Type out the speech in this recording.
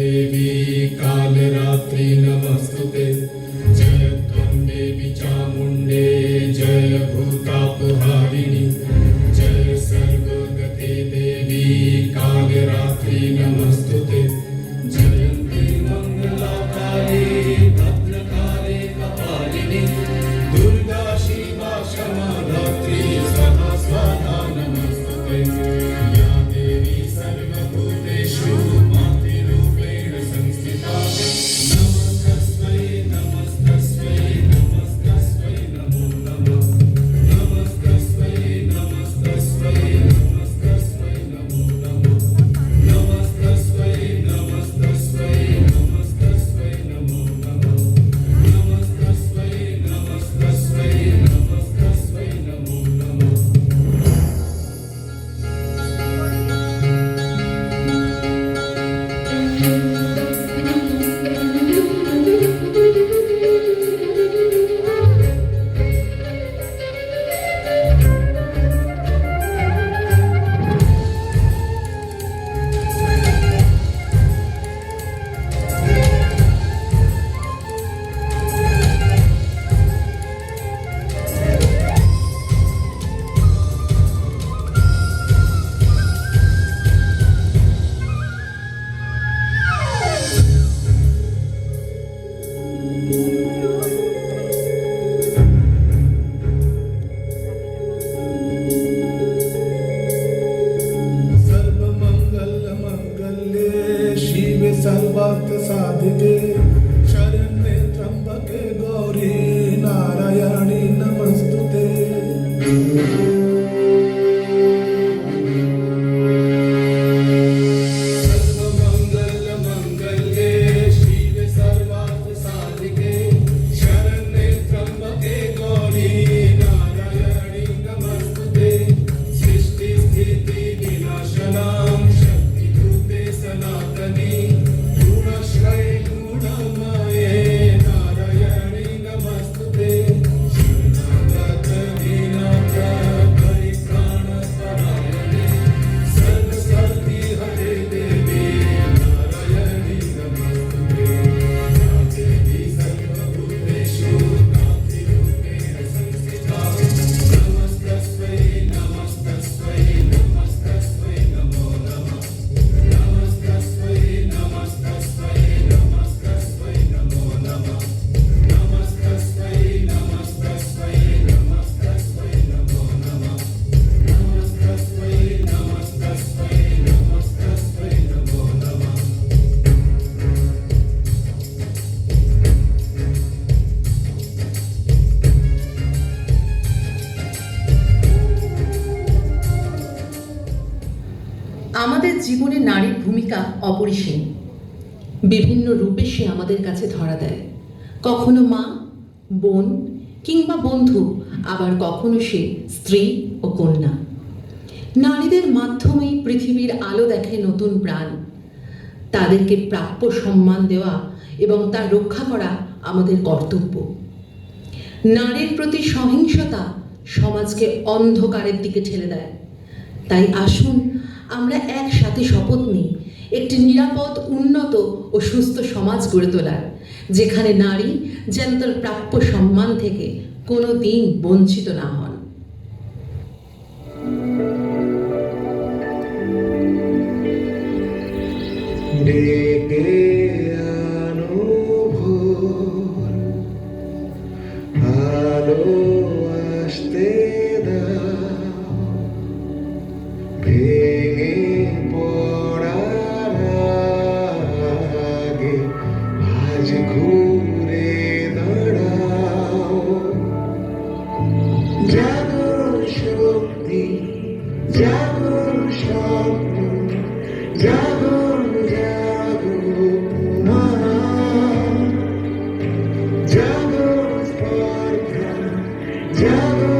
देवी कालरात्रि नमस्तुते जय त्वं देवी चामुण्डे जय भूतापहारिणि जय सर्वगते देवी कालरात्रि नमस्तुते जयन्ती मङ्गलाकाले भद्रकाले कपालिनी दुर्गा शिवा क्षमा धात्री सदा स्वाहा नमस्तुते या देवी सर्वभूतेषु मातृरूपेण संस्थिता नमस्तस्मै नमस्तस्मै नमस्तस्मै नमो नमः नमस्तस्मै नमस्तस्मै नमस्तस्मै नमो नमः नमस्तस्मै नमस्तस्मै नमस्तस्मै नमो नमः नमस्तस्मै नमस्तस्मै नमस्तस्मै नमो नमः सर्वमङ्गलमङ्गल्ये शिवे सर्वार्थसाधिके शरण्ये त्र्यम्बके गौरी नारायणी नमस्तुते सर्वमङ्गलमङ्गल्ये शिवे सर्वार्थसाधिके शरण्ये त्र्यम्बके गौरी नारायणी नमस्तुते सृष्टिस्थितिविनाशनां शक्तिभूते सनातनी गुणश्रये गुणमये नारायणी नमस्तुते शरणागतदीनाथ परित्राणपरायणे सर्वशक्ति हरे देवी नारायणी नमस्तुते या देवी सर्वभूतेषु मातृरूपेण संस्थिता नमस्तस्मै नमस्तस्मै नमस्तस्मै नमो नमः नमस्तस्मै नमस्तस्मै नमस्तस्मै नमो नमः नमस्तस्मै नमस्तस्मै नमस्तस्मै नमो नमः नमस्तस्मै नमस्तस्मै नमस्तस्मै नमो नमः আমাদের জীবনে নারীর ভূমিকা অপরিসীম। বিভিন্ন রূপে সে আমাদের কাছে ধরা দেয়, কখনো মা, বোন কিংবা বন্ধু, আবার কখনো সে স্ত্রী ও কন্যা। নারীদের মাধ্যমেই পৃথিবীর আলো দেখে নতুন প্রাণ। তাদেরকে প্রাপ্য সম্মান দেওয়া এবং তার রক্ষা করা আমাদের কর্তব্য। নারীর প্রতি সহিংসতা সমাজকে অন্ধকারের দিকে ঠেলে দেয়। তাই আসুন আমরা একসাথে শপথ নিই একটি নিরাপদ, উন্নত ও সুস্থ সমাজ গড়ে তোলার, যেখানে নারী যেন তার প্রাপ্য সম্মান থেকে কোনো দিন বঞ্চিত না হন। ডেকে আনো ভোর, আলো আসতে দাও, ভেঙে পড়ার আগে আজ ঘুরে দাঁড়াও। জাগো শক্তি, জাগো স্বপ্ন, জাগো জাগো পুনঃ, জাগো স্পর্ধা, জাগো